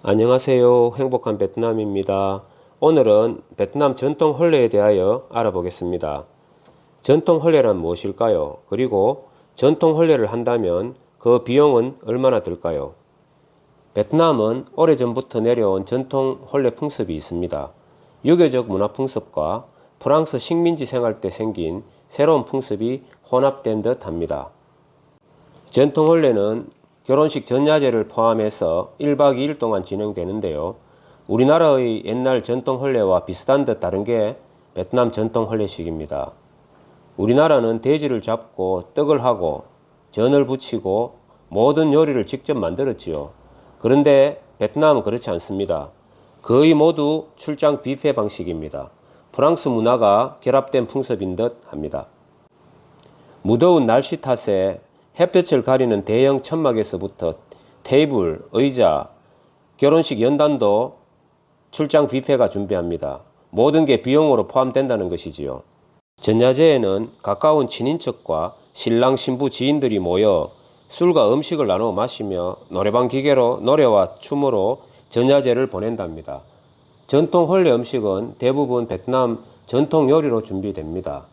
안녕하세요. 행복한 베트남입니다. 오늘은 베트남 전통 혼례에 대하여 알아보겠습니다. 전통 혼례란 무엇일까요? 그리고 전통 혼례를 한다면 그 비용은 얼마나 들까요? 베트남은 오래전부터 내려온 전통 혼례 풍습이 있습니다. 유교적 문화 풍습과 프랑스 식민지 생활 때 생긴 새로운 풍습이 혼합된 듯 합니다. 전통 혼례는 결혼식 전야제를 포함해서 1박 2일 동안 진행되는데요. 우리나라의 옛날 전통 혼례와 비슷한 듯 다른 게 베트남 전통 혼례식입니다. 우리나라는 돼지를 잡고 떡을 하고 전을 부치고 모든 요리를 직접 만들었지요. 그런데 베트남은 그렇지 않습니다. 거의 모두 출장 뷔페 방식입니다. 프랑스 문화가 결합된 풍습인 듯 합니다. 무더운 날씨 탓에 햇볕을 가리는 대형 천막에서부터 테이블, 의자, 결혼식 연단도 출장 뷔페가 준비합니다. 모든 게 비용으로 포함된다는 것이지요. 전야제에는 가까운 친인척과 신랑 신부 지인들이 모여 술과 음식을 나누어 마시며 노래방 기계로 노래와 춤으로 전야제를 보낸답니다. 전통 혼례 음식은 대부분 베트남 전통 요리로 준비됩니다.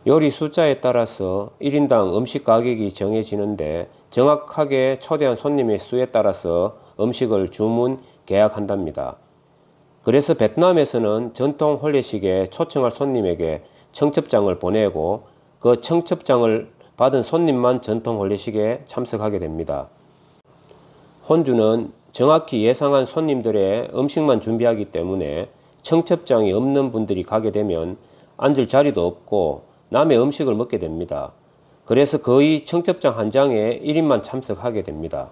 요리 숫자에 따라서 1인당 음식 가격이 정해지는데 정확하게 초대한 손님의 수에 따라서 음식을 주문, 계약한답니다. 그래서 베트남에서는 전통 혼례식에 초청할 손님에게 청첩장을 보내고 그 청첩장을 받은 손님만 전통 혼례식에 참석하게 됩니다. 혼주는 정확히 예상한 손님들의 음식만 준비하기 때문에 청첩장이 없는 분들이 가게 되면 앉을 자리도 없고 남의 음식을 먹게 됩니다. 그래서 거의 청첩장 한 장에 1인만 참석하게 됩니다.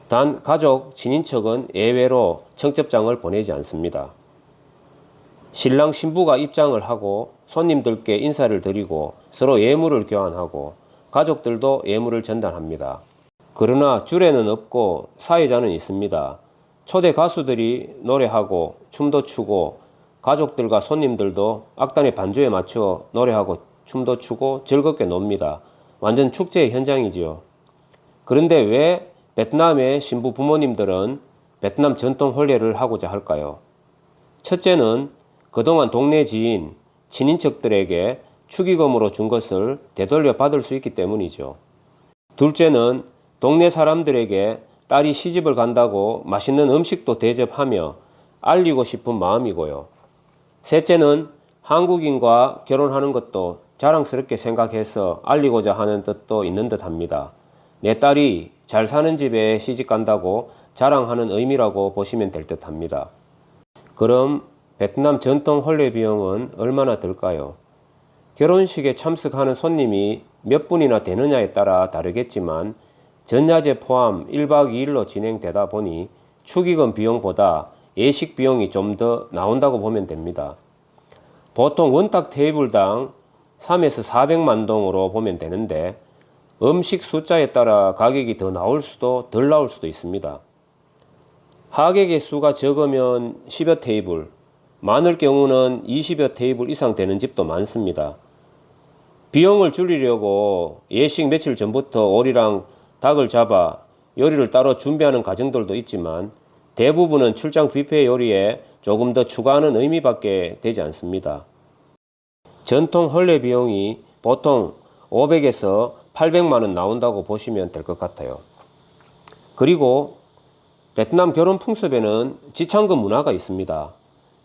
단 가족, 친인척은 예외로 청첩장을 보내지 않습니다. 신랑 신부가 입장을 하고 손님들께 인사를 드리고 서로 예물을 교환하고 가족들도 예물을 전달합니다. 그러나 주례는 없고 사회자는 있습니다. 초대 가수들이 노래하고 춤도 추고 가족들과 손님들도 악단의 반주에 맞춰 노래하고 춤도 추고 즐겁게 놉니다. 완전 축제의 현장이지요. 그런데 왜 베트남의 신부 부모님들은 베트남 전통 혼례를 하고자 할까요? 첫째는 그동안 동네 지인, 친인척들에게 축의금으로 준 것을 되돌려 받을 수 있기 때문이죠. 둘째는 동네 사람들에게 딸이 시집을 간다고 맛있는 음식도 대접하며 알리고 싶은 마음이고요. 셋째는 한국인과 결혼하는 것도 자랑스럽게 생각해서 알리고자 하는 뜻도 있는 듯 합니다. 내 딸이 잘 사는 집에 시집 간다고 자랑하는 의미라고 보시면 될 듯 합니다. 그럼 베트남 전통 혼례 비용은 얼마나 들까요? 결혼식에 참석하는 손님이 몇 분이나 되느냐에 따라 다르겠지만 전야제 포함 1박 2일로 진행되다 보니 축의금 비용보다 예식 비용이 좀 더 나온다고 보면 됩니다. 보통 원탁 테이블당 3에서 400만 동으로 보면 되는데 음식 숫자에 따라 가격이 더 나올 수도 덜 나올 수도 있습니다. 하객의 수가 적으면 10여 테이블, 많을 경우는 20여 테이블 이상 되는 집도 많습니다. 비용을 줄이려고 예식 며칠 전부터 오리랑 닭을 잡아 요리를 따로 준비하는 가정들도 있지만 대부분은 출장 뷔페 요리에 조금 더 추가하는 의미밖에 되지 않습니다. 전통 혼례 비용이 보통 500에서 800만 원 나온다고 보시면 될 것 같아요. 그리고 베트남 결혼 풍습에는 지창금 문화가 있습니다.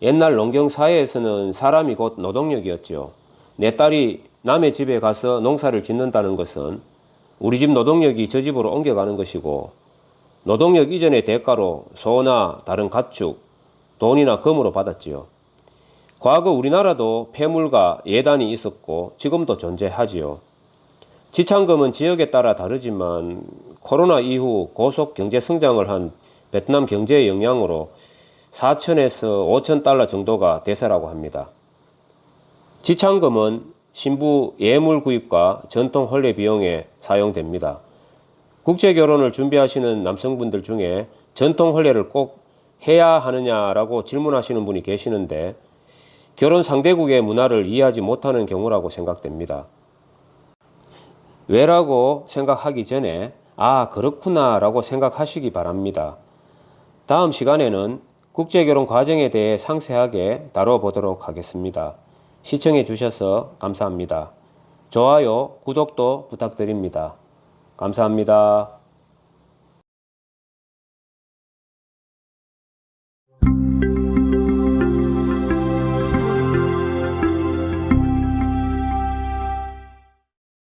옛날 농경 사회에서는 사람이 곧 노동력이었죠. 내 딸이 남의 집에 가서 농사를 짓는다는 것은 우리 집 노동력이 저 집으로 옮겨가는 것이고 노동력 이전의 대가로 소나 다른 가축, 돈이나 금으로 받았지요. 과거 우리나라도 폐물과 예단이 있었고 지금도 존재하지요. 지창금은 지역에 따라 다르지만 코로나 이후 고속 경제 성장을 한 베트남 경제의 영향으로 4천에서 5천 달러 정도가 대세라고 합니다. 지창금은 신부 예물 구입과 전통 혼례 비용에 사용됩니다. 국제 결혼을 준비하시는 남성분들 중에 전통 혼례를 꼭 해야 하느냐라고 질문하시는 분이 계시는데 결혼 상대국의 문화를 이해하지 못하는 경우라고 생각됩니다. 왜라고 생각하기 전에 그렇구나 라고 생각하시기 바랍니다. 다음 시간에는 국제결혼 과정에 대해 상세하게 다뤄보도록 하겠습니다. 시청해 주셔서 감사합니다. 좋아요, 구독도 부탁드립니다. 감사합니다.